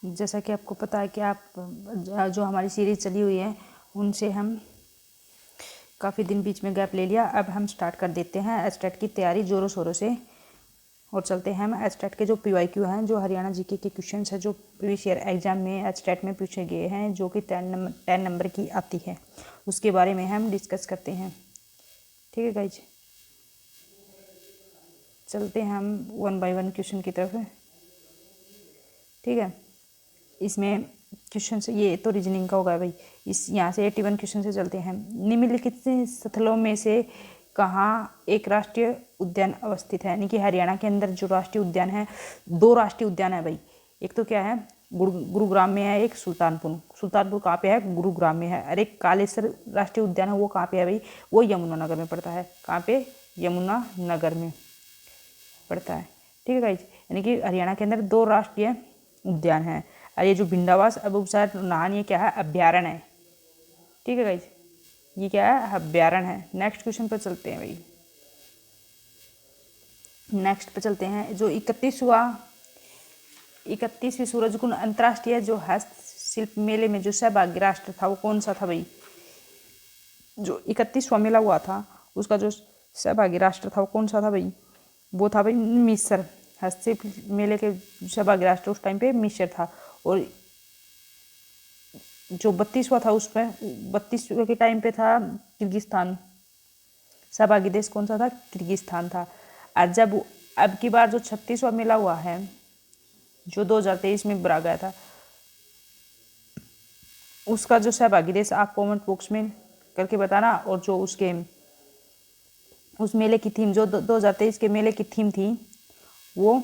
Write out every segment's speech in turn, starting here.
जैसा कि आपको पता है कि आप जो हमारी सीरीज़ चली हुई है उनसे हम काफ़ी दिन बीच में गैप ले लिया। अब हम स्टार्ट कर देते हैं एचटेट की तैयारी ज़ोरों शोरों से और चलते हैं हम एचटेट के जो पीवाईक्यू हैं, जो हरियाणा जीके के क्वेश्चंस हैं जो प्रीवियस ईयर एग्जाम में एचटेट में पूछे गए हैं, जो कि 10 नंबर की आती है, उसके बारे में हम डिस्कस करते हैं। ठीक है गाइज, चलते हैं हम 1 बाय 1 क्वेश्चन की तरफ। ठीक है, इसमें क्वेश्चन से ये तो रीजनिंग का होगा भाई। इस यहाँ से 81 क्वेश्चन से चलते हैं। निम्नलिखित स्थलों में से कहाँ एक राष्ट्रीय उद्यान अवस्थित है? यानी कि हरियाणा के अंदर जो राष्ट्रीय उद्यान है, 2 राष्ट्रीय उद्यान है भाई। एक तो क्या है, गुरुग्राम में है, एक सुल्तानपुर कहाँ पे है? गुरुग्राम में है। और एक कालेसर राष्ट्रीय उद्यान है, वो कहाँ पे है भाई? वो यमुनानगर में पड़ता है। कहाँ पे? यमुनानगर में पड़ता है। ठीक है गाइज, यानी कि हरियाणा के अंदर 2 राष्ट्रीय उद्यान है। और ये जो भिंडावास अबूसार नाहन, ये क्या है? अभ्यारण्य है। ठीक है गाइज, ये क्या है? अभ्यारण्य है। नेक्स्ट क्वेश्चन पर चलते हैं भाई। नेक्स्ट पे चलते हैं। जो 31वीं सूरजकुंड अंतर्राष्ट्रीय जो हस्तशिल्प मेले में जो सहभागी राष्ट्र था वो कौन सा था भाई? जो 31वां मेला हुआ था उसका जो सहभागी राष्ट्र था वो कौन सा था भाई? वो था भाई मिस्र। हस्तशिल्प मेले के सहभागी राष्ट्र उस टाइम पे मिस्र था। और जो 32वां था उसमें 32वें के टाइम पे था किर्गिस्तान। सहभागी देश कौन सा था? किर्गिस्तान था। और जब अब की बार जो 36वां मेला हुआ है जो 2023 में भरा गया था, उसका जो सहभागी देश आप कमेंट बॉक्स में करके बताना। और जो उसके उस मेले की थीम, जो 2023 के मेले की थीम थी, वो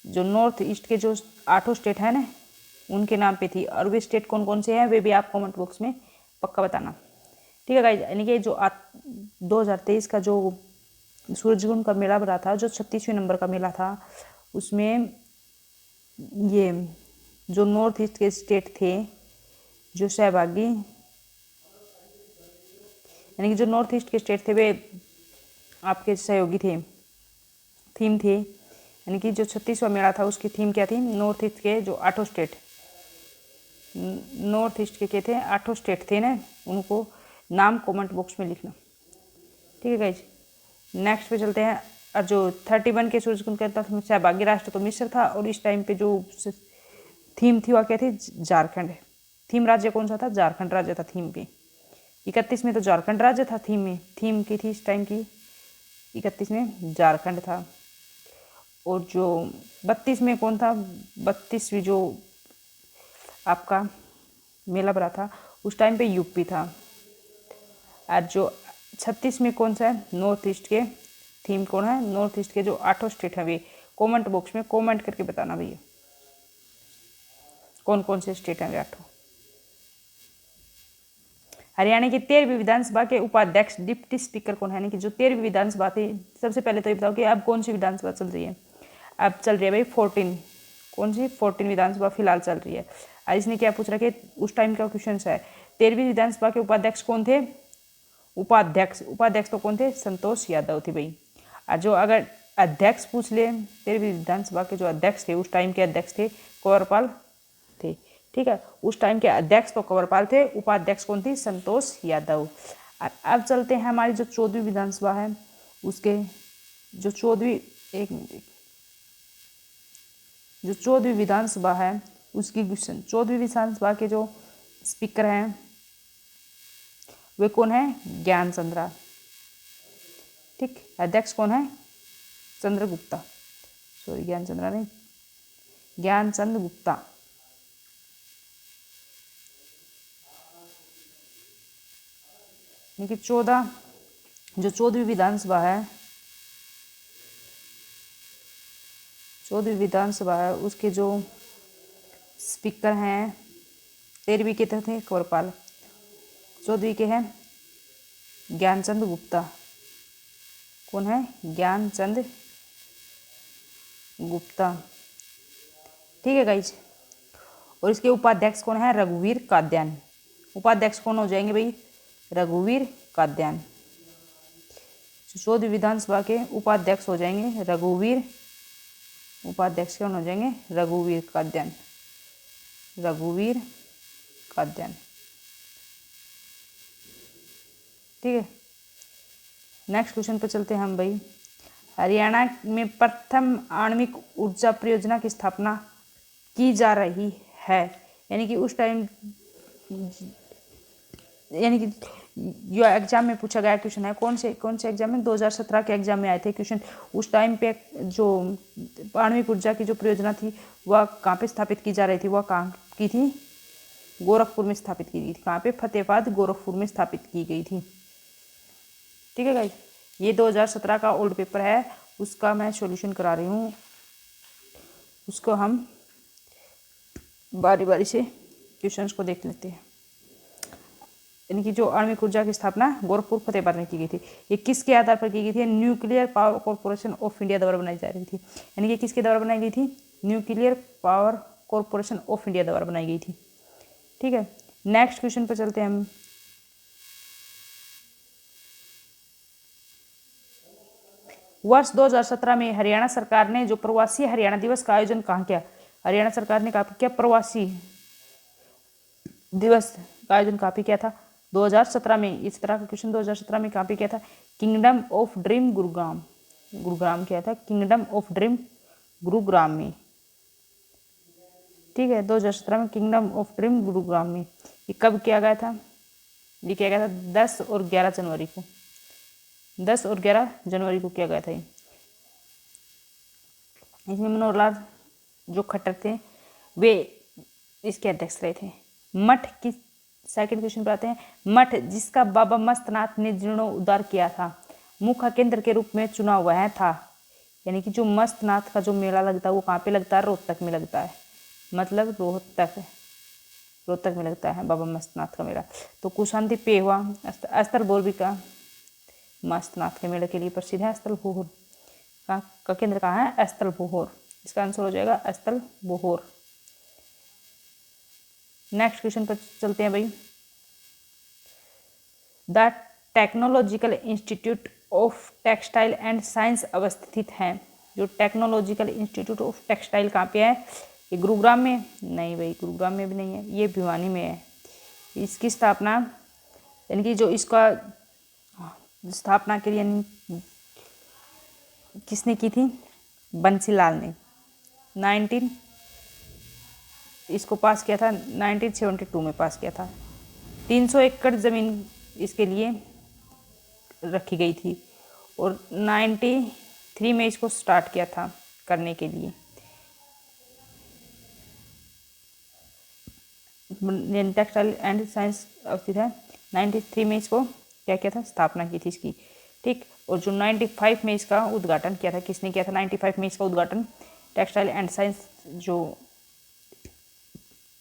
जो नॉर्थ ईस्ट के जो 8 स्टेट है ना, उनके नाम पे थी। और वे स्टेट कौन कौन से हैं वे भी आप कमेंट बॉक्स में पक्का बताना। ठीक है गाइज, यानी कि जो 2023 का जो सूरजकुंड का मेला भरा था, जो 36वें नंबर का मेला था, उसमें ये जो नॉर्थ ईस्ट के स्टेट थे जो सहभागी, यानी कि जो नॉर्थ ईस्ट के स्टेट थे वे आपके सहयोगी थे, थीम थे। यानी कि जो 36वां मेला था उसकी थीम क्या थी? नॉर्थ ईस्ट के जो 8 स्टेट, नॉर्थ ईस्ट के थे 8 स्टेट थे ना, उनको नाम कमेंट बॉक्स में लिखना। ठीक है गाइज, नेक्स्ट पे चलते हैं। और जो 31 के सूरजकुंड के सहभागी राष्ट्र तो मिस्र था। और इस टाइम पे जो थीम थी वह क्या थी? झारखंड। थीम राज्य कौन सा था? झारखंड राज्य था थीम पे। 31 में तो झारखंड राज्य था थीम में, थीम की थी इस टाइम की 31 में झारखंड था। और जो 32 में कौन था? 32वीं जो आपका मेला भरा था उस टाइम पे यूपी था। और जो 36 में कौन सा है? नॉर्थ ईस्ट के थीम कौन है? नॉर्थ ईस्ट के जो 8 स्टेट हैं वे कमेंट बॉक्स में कमेंट करके बताना भैया कौन कौन से स्टेट हैं वे 8। हरियाणा की 13वीं विधानसभा के उपाध्यक्ष डिप्टी स्पीकर कौन है? यानी कि जो 13वीं विधानसभा थी, सबसे पहले तो ये बताओ कि अब कौन सी विधानसभा चल रही है? अब चल रही है भाई 14। कौन सी? 14 विधानसभा फिलहाल चल रही है। और इसने क्या पूछ रहा है कि उस टाइम का क्वेश्चन है 13वीं विधानसभा के उपाध्यक्ष कौन थे? उपाध्यक्ष तो कौन थे? संतोष यादव थे भाई। और जो अगर अध्यक्ष पूछ ले, 13वीं विधानसभा के जो अध्यक्ष थे उस टाइम के अध्यक्ष थे कंवरपाल थे। ठीक है, उस टाइम के अध्यक्ष तो कंवरपाल थे, उपाध्यक्ष कौन थी? संतोष यादव। और अब चलते हैं हमारी जो 14वीं विधानसभा है उसके जो 14वीं विधानसभा है उसकी क्वेश्चन। 14वीं विधानसभा के जो स्पीकर हैं वे कौन है? ज्ञान चंद्रा। ठीक, अध्यक्ष कौन है? चंद्रगुप्ता, सॉरी ज्ञान चंद्रा नहीं, ज्ञानचंद गुप्ता। यानी कि 14वीं विधानसभा है, 14वीं विधानसभा है उसके जो स्पीकर हैं 13वीं के थे कंवरपाल, 14वीं के हैं ज्ञानचंद गुप्ता। कौन है? ज्ञानचंद गुप्ता। ठीक है गाइज, और इसके उपाध्यक्ष कौन है? रघुवीर काद्यान। उपाध्यक्ष कौन हो जाएंगे भाई? रघुवीर काद्यान। 14वीं विधानसभा के उपाध्यक्ष हो जाएंगे रघुवीर, उपाध्यक्ष कौन हो जाएंगे? रघुवीर काद्यान। रघुवीर काद्यान। ठीक है, नेक्स्ट क्वेश्चन पर चलते हैं हम भाई। हरियाणा में प्रथम आणविक ऊर्जा परियोजना की स्थापना की जा रही है। यानी कि उस टाइम, यानी कि जो एग्जाम में पूछा गया क्वेश्चन है, कौन से एग्जाम में, 2017 के एग्जाम में आए थे क्वेश्चन। उस टाइम पे जो आणविक ऊर्जा की जो परियोजना थी वह कहाँ पे स्थापित की जा रही थी, वह कहाँ की थी, गोरखपुर में स्थापित की गई थी। कहाँ पे, फतेहाबाद गोरखपुर में स्थापित की गई थी। ठीक है गाइस, ये 2017 का ओल्ड पेपर है, उसका मैं सॉल्यूशन करा रही हूँ, उसको हम बारी बारी से क्वेश्चंस को देख लेते हैं। यानी कि जो आणविक ऊर्जा की स्थापना गोरखपुर फतेहाबाद में की गई थी, ये किसके आधार पर की गई थी, nuclear power corporation of India द्वारा बनाई जा रही थी। यानी कि किसके द्वारा बनाई गई थी, nuclear power corporation of India द्वारा बनाई गई थी। ठीक है, नेक्स्ट क्वेश्चन पर चलते हैं हम। वर्ष 2017 में हरियाणा सरकार ने जो प्रवासी हरियाणा दिवस का आयोजन कहाँ किया। हरियाणा सरकार ने कहा क्या, प्रवासी दिवस का आयोजन कहाँ पे किया था, 2017 में। इस तरह का क्वेश्चन 2017 में कहाँ पे किया था, kingdom of dream Gurugram, Gurugram किया था, किंगडम ऑफ ड्रीम गुरुग्राम में। ठीक है, 2017 में किंगडम ऑफ ड्रीम गुरुग्राम में। ये कब किया गया था, ये किया गया था 10 और 11 जनवरी को, 10 और 11 जनवरी को किया गया था। इसमें मनोहर लाल जो खट्टर थे वे इसके अध्यक्ष रहे थे। मठ की सेकंड क्वेश्चन पर आते हैं। मठ जिसका बाबा मस्तनाथ ने जीर्णोद्धार किया था, मुख्य केंद्र के रूप में चुना हुआ है था। यानी कि जो मस्तनाथ का जो मेला लगता है वो कहाँ पे लगता है, रोहतक में लगता है, मतलब रोहतक में लगता है बाबा मस्तनाथ का मेला। तो कुशांति पे हुआ। अस्तर बोरबी का मस्तनाथ के मेले के लिए प्रसिद्ध है। स्थल बोहर का केंद्र कहाँ है, स्थल बोहर। इसका आंसर हो जाएगा स्थल बोहर। नेक्स्ट क्वेश्चन पर चलते हैं भाई। The technological institute of textile and science अवस्थित है। जो टेक्नोलॉजिकल इंस्टीट्यूट ऑफ टेक्सटाइल कहाँ पे है, ये गुरुग्राम में, नहीं भाई गुरुग्राम में भी नहीं है, ये भिवानी में है। इसकी स्थापना, यानी कि जो इसका स्थापना के लिए किसने की थी, बंसीलाल ने। इसको पास किया था 1972 में पास किया था। 300 एकड़ ज़मीन इसके लिए रखी गई थी और 93 में इसको स्टार्ट किया था करने के लिए। टेक्सटाइल एंड साइंस अवस्थित है। 93 में इसको क्या किया था, स्थापना की थी इसकी। ठीक, और जो 95 में इसका उद्घाटन किया था, किसने किया था, 95 में इसका उद्घाटन, टेक्सटाइल एंड साइंस जो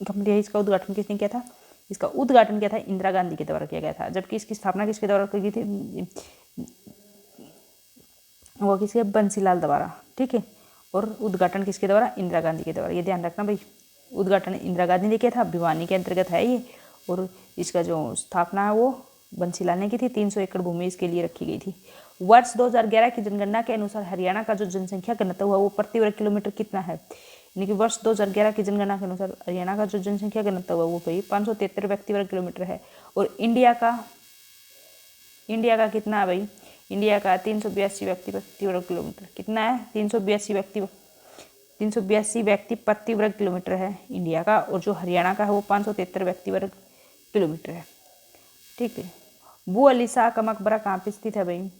कंपनी है इसका उद्घाटन किसने किया था, इसका उद्घाटन किया था इंदिरा गांधी के द्वारा किया गया था। जबकि इसकी स्थापना किसके द्वारा की गई थी, वो किसके, बंसीलाल द्वारा। ठीक है, और उद्घाटन किसके द्वारा, इंदिरा गांधी के द्वारा। ये ध्यान रखना भाई, उद्घाटन इंदिरा गांधी ने किया था, भिवानी के अंतर्गत है ये, और इसका जो स्थापना है वो बंसीलाल ने की थी। 300 एकड़ भूमि इसके लिए रखी गई थी। वर्ष 2011 की जनगणना के अनुसार हरियाणा का जो जनसंख्या घनत्व हुआ वो प्रति वर्ग किलोमीटर कितना है। यानी कि वर्ष 2011 की जनगणना के अनुसार हरियाणा का जो जनसंख्या घनत्व हुआ वो भाई 573 व्यक्ति वर्ग किलोमीटर है। और इंडिया का कितना है भाई, इंडिया का 382 व्यक्ति प्रति वर्ग किलोमीटर। कितना है, 382 व्यक्ति प्रति वर्ग किलोमीटर है इंडिया का, और जो हरियाणा का है वो 573 व्यक्ति वर्ग किलोमीटर है। ठीक है, बू अली शाह का मकबरा कहाँ पे स्थित है भाई,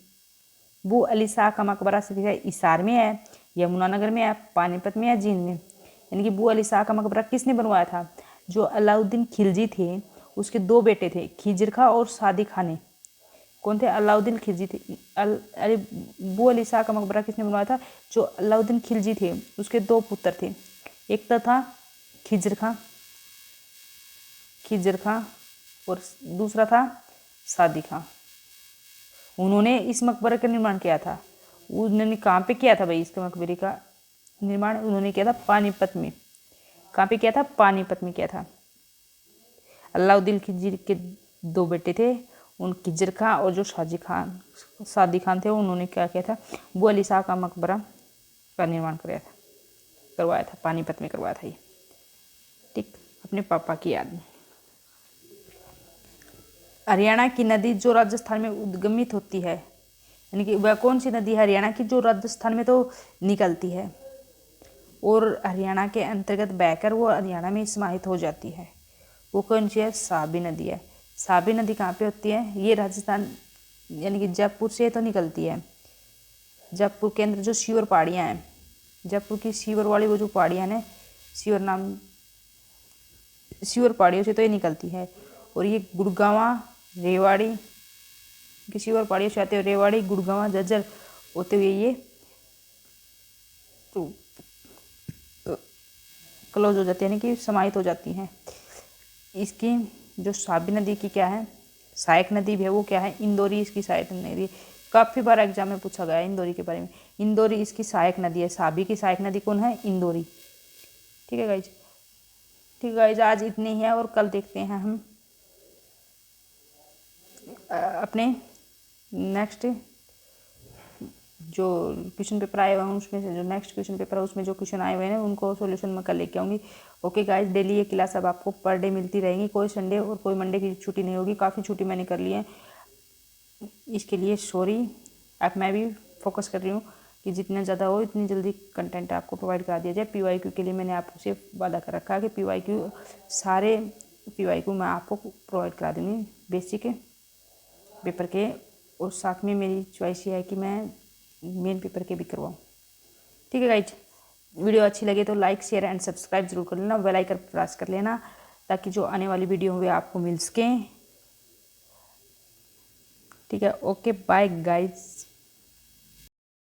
बू अली शाह का मकबरा स्थित है हिसार में है, यमुनानगर में है, पानीपत में है, जींद में। यानी कि बू अली शाह का मकबरा किसने बनवाया था, जो अलाउद्दीन खिलजी थे उसके 2 बेटे थे, खिजिर खां और सादी खां ने। कौन थे, अलाउद्दीन खिलजी थे। बू अली शाह का मकबरा किसने बनवाया था, जो अलाउद्दीन खिलजी थे उसके 2 पुत्र थे। एक तो था खिजिर खां और दूसरा था सादी खां। उन्होंने इस मकबरे का निर्माण किया था। उन्होंने कहाँ पे किया था भाई, इसके मकबरे का निर्माण उन्होंने किया था पानीपत में। कहाँ पे किया था, पानीपत में किया था। अलाउद्दीन खिलजी के 2 बेटे थे, उन खिजिर खां और जो सादी खान थे, उन्होंने क्या किया था, बू अली शाह का मकबरा का निर्माण करवाया था, पानीपत में करवाया था ये। ठीक, अपने पापा की याद में। हरियाणा की नदी जो राजस्थान में उद्गमित होती है, यानी कि वह कौन सी नदी है हरियाणा की जो राजस्थान में तो निकलती है और हरियाणा के अंतर्गत बहकर वो हरियाणा में समाहित हो जाती है, वो कौन सी है? साबी नदी है। साबी नदी कहाँ पे होती है? ये राजस्थान यानी कि जयपुर से तो निकलती है। जयपुर के अंदर जो शिवर पहाड़ियाँ हैं, जयपुर की शिवर वाली वो जो पहाड़ियाँ हैं, शिवर पहाड़ियों से तो ये निकलती है। और ये गुड़गांवा रेवाड़ी की शिवर पहाड़ियों से आते हुए रेवाड़ी गुड़गांवा झज्जर होते हुए ये तो क्लोज हो जाती है, यानी कि समाहित हो जाती हैं। इसकी जो साबी नदी की क्या है, सहायक नदी भी है, वो क्या है? इंदौरी इसकी सहायक नदी। काफ़ी बार एग्जाम में पूछा गया है इंदौरी के बारे में। इंदौरी इसकी सहायक नदी है। साबी की सहायक नदी कौन है? इंदौरी। ठीक है गाइज, ठीक है गाइज, आज इतनी ही है और कल देखते हैं हम अपने नेक्स्ट जो क्वेश्चन पेपर आए हुए हैं उसमें से, जो नेक्स्ट क्वेश्चन पेपर है उसमें जो क्वेश्चन आए हुए हैं उनको सॉल्यूशन मैं कल लेके आऊँगी। ओके गाइज, डेली ये क्लास अब आपको पर डे मिलती रहेंगी, कोई संडे और कोई मंडे की छुट्टी नहीं होगी। काफ़ी छुट्टी मैंने कर ली है, इसके लिए सॉरी। अब मैं भी फोकस कर रही हूँ कि जितना ज़्यादा हो इतनी जल्दी कंटेंट आपको प्रोवाइड करा दिया जाए। PYQ के लिए मैंने आपको सिर्फ वादा कर रखा है कि सारे PYQ मैं आपको प्रोवाइड करा दूँगी बेसिक पेपर के, और साथ में मेरी चॉइस ये है कि मैं मेन पेपर के भी करवाऊँ। ठीक है गाइज, वीडियो अच्छी लगे तो लाइक शेयर एंड सब्सक्राइब जरूर कर लेना, बेल आइकन प्रेस कर लेना ताकि जो आने वाली वीडियो हो वे आपको मिल सकें। ठीक है, ओके बाय गाइज।